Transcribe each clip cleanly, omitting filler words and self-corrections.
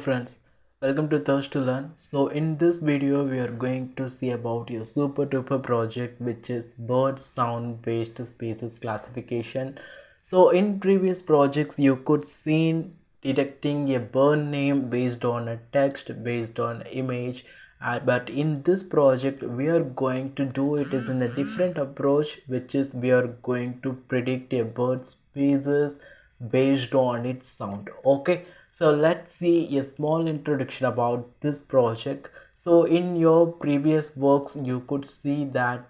friends, welcome to Thirst to Learn. So in this video we are going to see about your super duper project, which is bird sound based species classification. So in previous projects you could see detecting a bird name based on a text, based on image, but in this project we are going to do it is in a different approach, which is we are going to predict a bird species based on its sound. Okay, so let's see a small introduction about this project. So in your previous works you could see that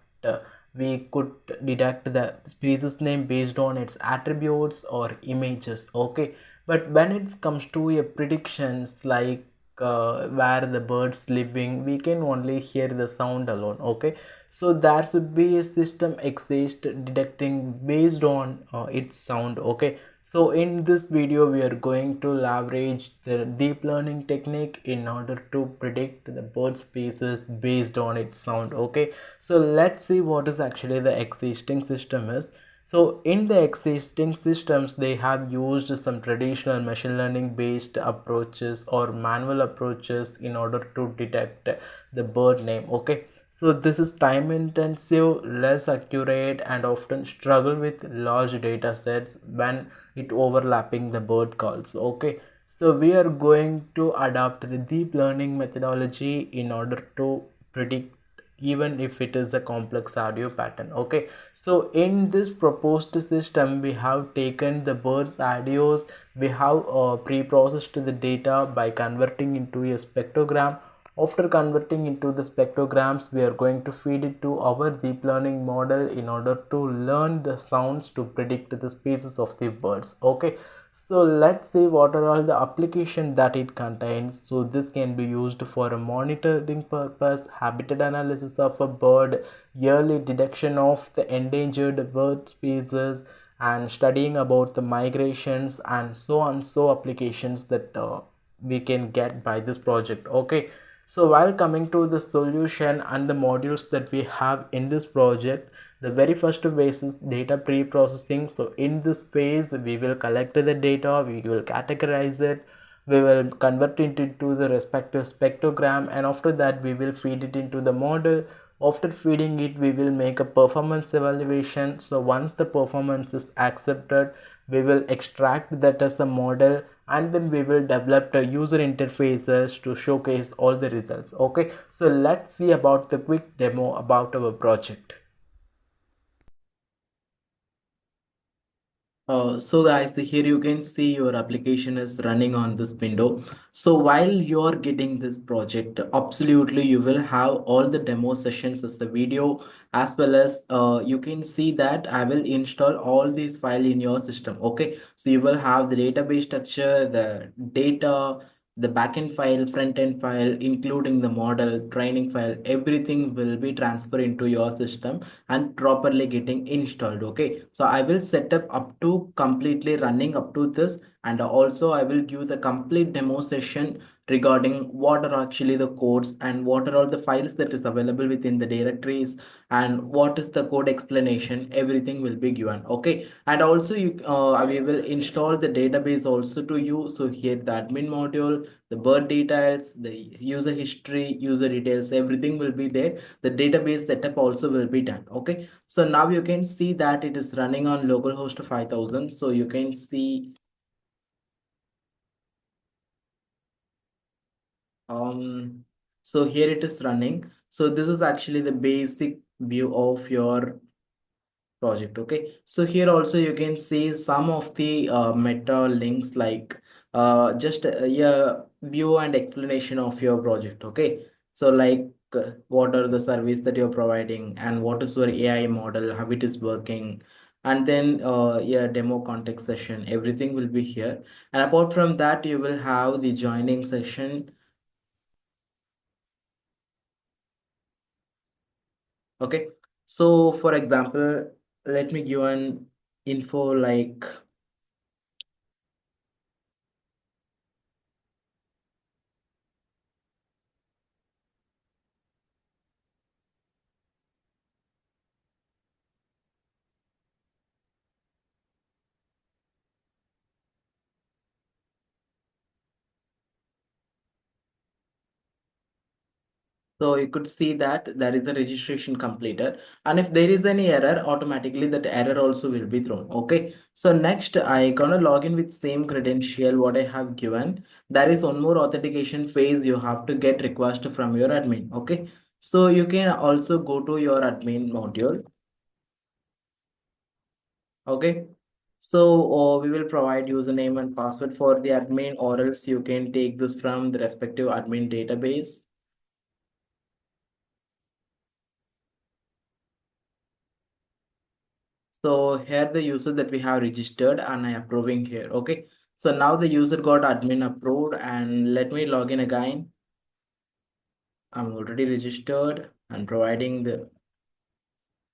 we could detect the species name based on its attributes or images. Okay, but when it comes to a predictions like where the birds living, we can only hear the sound alone. Okay, so there should be a system exist detecting based on its sound. Okay, so in this video we are going to leverage the deep learning technique in order to predict the bird species based on its sound. Okay, so let's see what is actually the existing system is. So in the existing systems they have used some traditional machine learning based approaches or manual approaches in order to detect the bird name. Okay, so this is time intensive, less accurate, and often struggle with large data sets when it overlapping the bird calls. Okay, so we are going to adopt the deep learning methodology in order to predict even if it is a complex audio pattern. Okay, so in this proposed system we have taken the bird's audios, we have pre-processed the data by converting into a spectrogram. After converting into the spectrograms, we are going to feed it to our deep learning model in order to learn the sounds to predict the species of the birds. Okay, so let's see what are all the applications that it contains. So this can be used for a monitoring purpose, habitat analysis of a bird, yearly detection of the endangered bird species, and studying about the migrations and so on. So applications that we can get by this project. Okay, so while coming to the solution and the modules that we have in this project, the very first phase is data pre-processing. So in this phase we will collect the data, we will categorize it, we will convert it into the respective spectrogram, and after that we will feed it into the model. After feeding it we will make a performance evaluation. So once the performance is accepted, we will extract that as a model, and then we will develop the user interfaces to showcase all the results. Okay, so let's see about the quick demo about our project. So guys, here you can see your application is running on this window. So while you're getting this project, absolutely you will have all the demo sessions as the video, as well as you can see that I will install all these file in your system. Okay, so you will have the database structure, the data, the backend file, front end file, including the model, training file, everything will be transferred into your system and properly getting installed. Okay, so I will set up to completely running up to this, and also I will give the complete demo session regarding what are actually the codes and what are all the files that is available within the directories and what is the code explanation, everything will be given. Okay, and also we will install the database also to you. So here the admin module, the bird details, the user history, user details, everything will be there. The database setup also will be done. Okay, so now you can see that it is running on localhost 5000. So you can see um so here it is running. So this is actually the basic view of your project. Okay, so here also you can see some of the meta links, like just yeah, view and explanation of your project. Okay, so like what are the service that you're providing and what is your AI model, how it is working, and then yeah, demo context session, everything will be here. And apart from that you will have the joining session. Okay, so for example, let me give an info like So you could see that there is a registration completed, and if there is any error, automatically that error also will be thrown. Okay, so next I gonna log in with same credential what I have given. There is one more authentication phase you have to get request from your admin. Okay, so you can also go to your admin module. Okay, so we will provide username and password for the admin, or else you can take this from the respective admin database. So here the user that we have registered and I approving here. Okay, so now the user got admin approved, and let me log in again. I'm already registered and providing the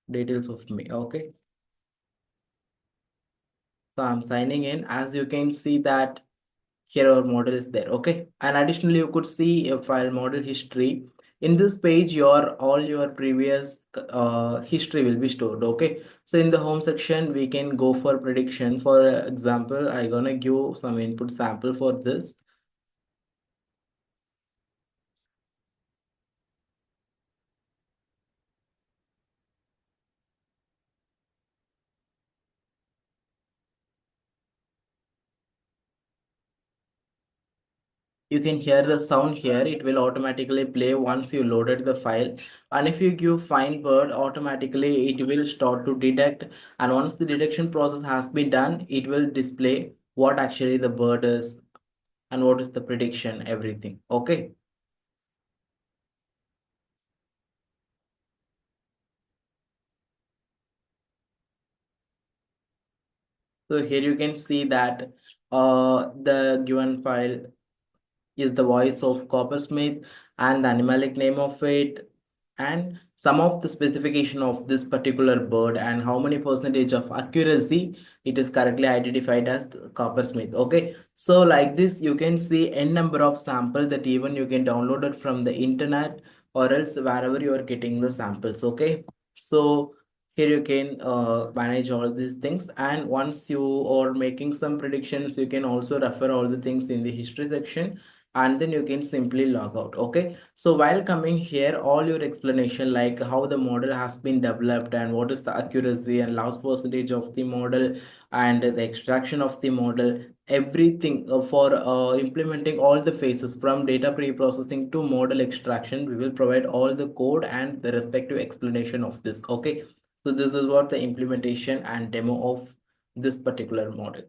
details of me. Okay, so I'm signing in. As you can see that here our model is there. Okay, and additionally you could see a file model history. In this page your all your previous history will be stored. Okay, so in the home section we can go for prediction. For example, I gonna give some input sample for this. You can hear the sound here. It will automatically play once you loaded the file, and if you give find bird, automatically it will start to detect, and once the detection process has been done, it will display what actually the bird is and what is the prediction, everything. Okay, so here you can see that the given file is the voice of Coppersmith and the animalic name of it, and some of the specification of this particular bird and how many percentage of accuracy it is currently identified as Coppersmith. Okay, so like this you can see n number of samples that even you can download it from the internet, or else wherever you are getting the samples. Okay, so here you can manage all these things, and once you are making some predictions, you can also refer all the things in the history section, and then you can simply log out. Okay, so while coming here, all your explanation like how the model has been developed and what is the accuracy and loss percentage of the model and the extraction of the model, everything for implementing all the phases from data pre-processing to model extraction, we will provide all the code and the respective explanation of this. Okay, so this is what the implementation and demo of this particular model.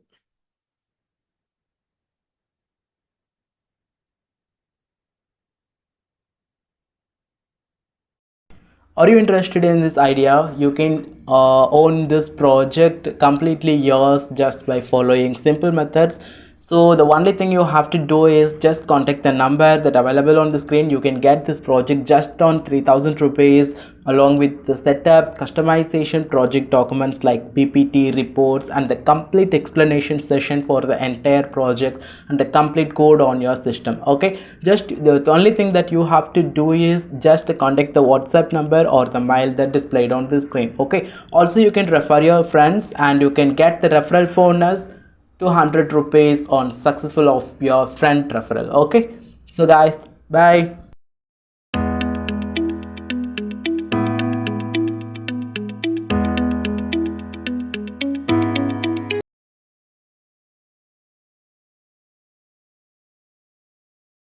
Are you interested in this idea? You can own this project completely yours just by following simple methods. So the only thing you have to do is just contact the number that available on the screen. You can get this project just on 3000 rupees, along with the setup, customization, project documents like PPT reports, and the complete explanation session for the entire project, and the complete code on your system. Okay, just the only thing that you have to do is just contact the WhatsApp number or the mail that displayed on the screen. Okay, also you can refer your friends, and you can get the referral bonus 200 rupees on successful of your friend referral. Okay, so guys, bye.